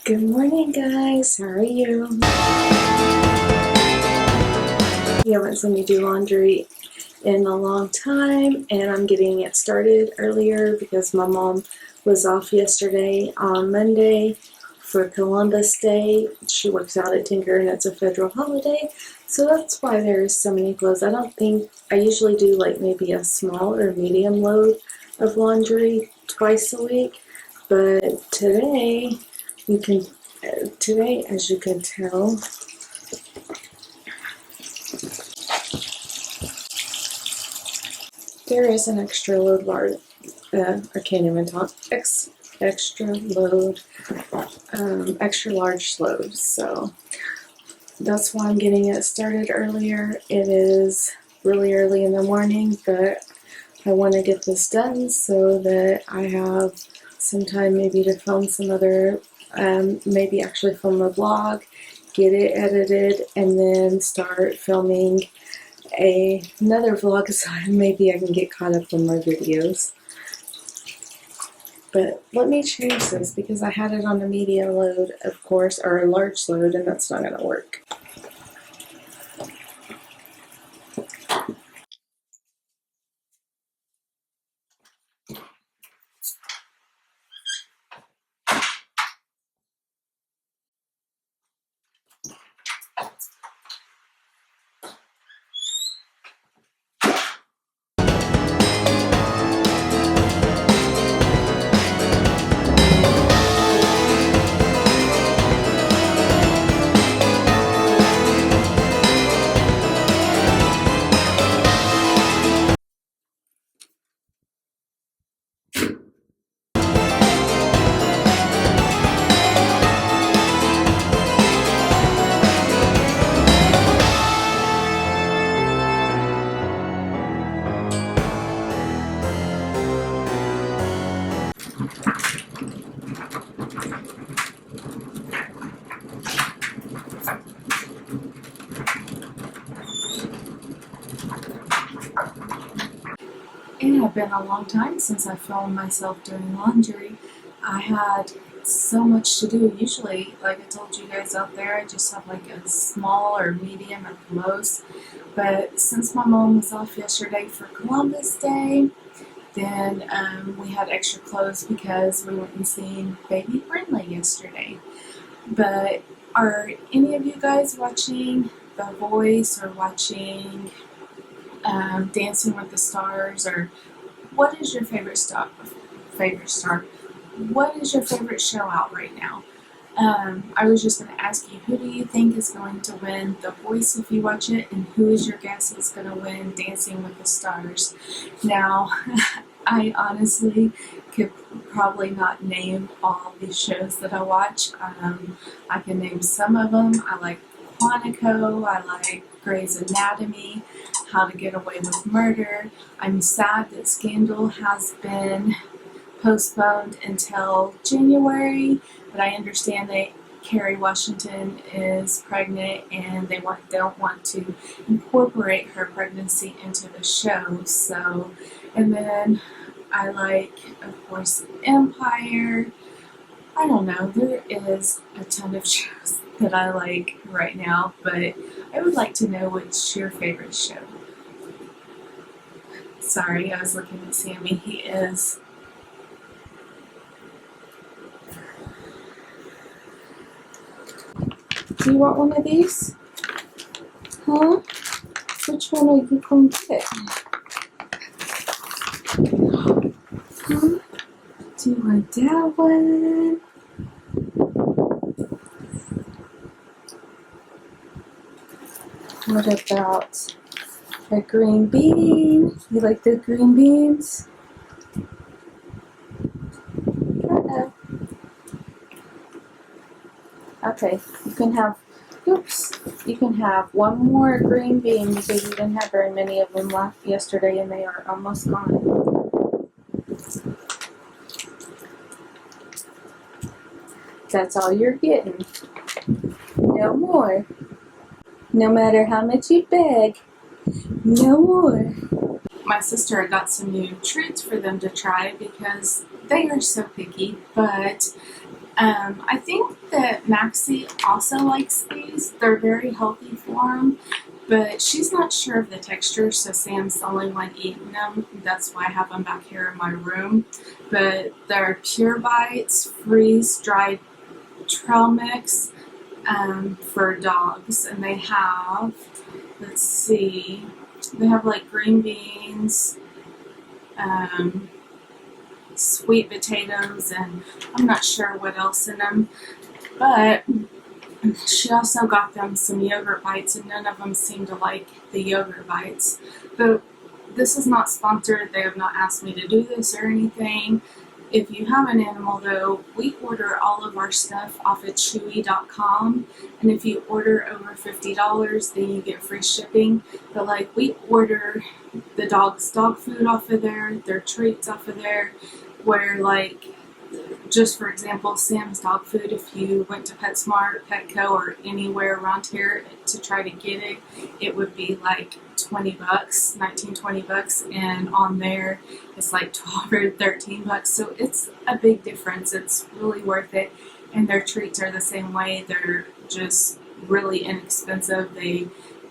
Good morning, guys. How are you? You haven't seen me do laundry in a long time, and I'm getting it started earlier because my mom was off yesterday on Monday for Columbus Day. She works out at Tinker, and it's a federal holiday, so that's why there's so many clothes. I usually do like maybe a small or medium load of laundry twice a week, but today, as you can tell, there is an extra load large. I can't even talk. Extra load, extra large load. So that's why I'm getting it started earlier. It is really early in the morning, but I want to get this done so that I have some time maybe to film some other, maybe actually film a vlog, get it edited, and then start filming another vlog so maybe I can get caught up on my videos. But let me change this because I had it on a medium load, of course, or a large load, and that's not going to work. It had been a long time since I filmed myself doing laundry. I had so much to do. Usually, like I told you guys out there, I just have like a small or medium at the most. But since my mom was off yesterday for Columbus Day, then we had extra clothes because we went and seen baby Brindley yesterday. But are any of you guys watching The Voice or watching Dancing with the Stars, or what is your favorite star? What is your favorite show out right now? I was just going to ask you, who do you think is going to win The Voice if you watch it, and who is your guess is going to win Dancing with the Stars? Now, I honestly could probably not name all these shows that I watch. I can name some of them. I like Quantico, I like Grey's Anatomy, How to Get Away with Murder. I'm sad that Scandal has been postponed until January, but I understand that Kerry Washington is pregnant and they don't want to incorporate her pregnancy into the show. So, and then I like, of course, Empire. I don't know, there is a ton of shows that I like right now, but I would like to know what's your favorite show. Sorry, I was looking at Sammy. He is. Do you want one of these? Huh? Which one are you going to get? Huh? Do you want that one? What about a green bean? You like the green beans? Uh-oh. Okay, you can have, you can have one more green bean because you didn't have very many of them left yesterday and they are almost gone. That's all you're getting. No more. No matter how much you beg, no more. My sister got some new treats for them to try because they are so picky, but I think that Maxie also likes these. They're very healthy for him, but she's not sure of the texture, so Sam's the only one eating them. That's why I have them back here in my room. But they're Pure Bites freeze-dried trail mix for dogs, and they have, let's see, they have like green beans, sweet potatoes, and I'm not sure what else in them, but she also got them some yogurt bites, and none of them seem to like the yogurt bites. But this is not sponsored. They have not asked me to do this or anything. If you have an animal though, we order all of our stuff off of chewy.com, and if you order over $50, then you get free shipping. But like, we order the dog's dog food off of there, their treats off of there, where like, just for example, Sam's dog food, if you went to PetSmart, Petco, or anywhere around here to try to get it, it would be like $20, $19-20, and on there it's like $12 or $13. So it's a big difference. It's really worth it. And their treats are the same way. They're just really inexpensive. They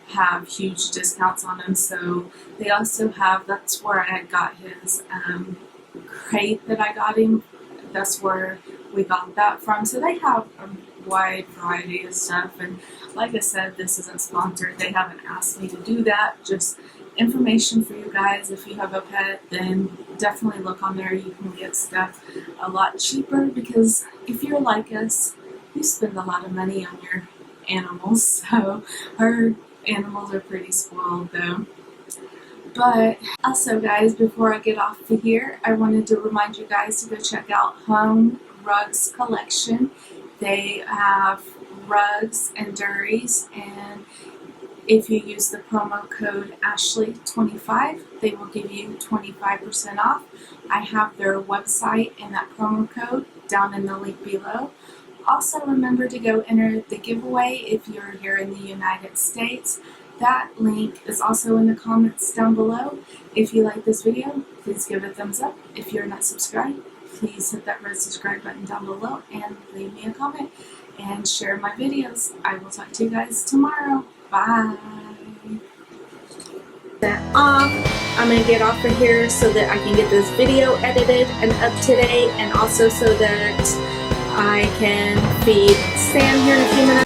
have huge discounts on them. So they also have, that's where I got his crate that I got him. That's where we got that from. So they have a wide variety of stuff, and like I said, this isn't sponsored. They haven't asked me to do that. Just information for you guys. If you have a pet, then definitely look on there. You can get stuff a lot cheaper, because if you're like us, you spend a lot of money on your animals. So our animals are pretty spoiled though. But also guys, before I get off of here, I wanted to remind you guys to go check out Home Rugs Collection. They have rugs and durries, and if you use the promo code Ashley25, they will give you 25% off. I have their website and that promo code down in the link below. Also remember to go enter the giveaway if you're here in the United States. That link is also in the comments down below. If you like this video, please give it a thumbs up. If you're not subscribed, please hit that red subscribe button down below and leave me a comment and share my videos. I will talk to you guys tomorrow. Bye. That off. I'm going to get off of here so that I can get this video edited and up to date, and also so that I can feed Sam here in a few minutes.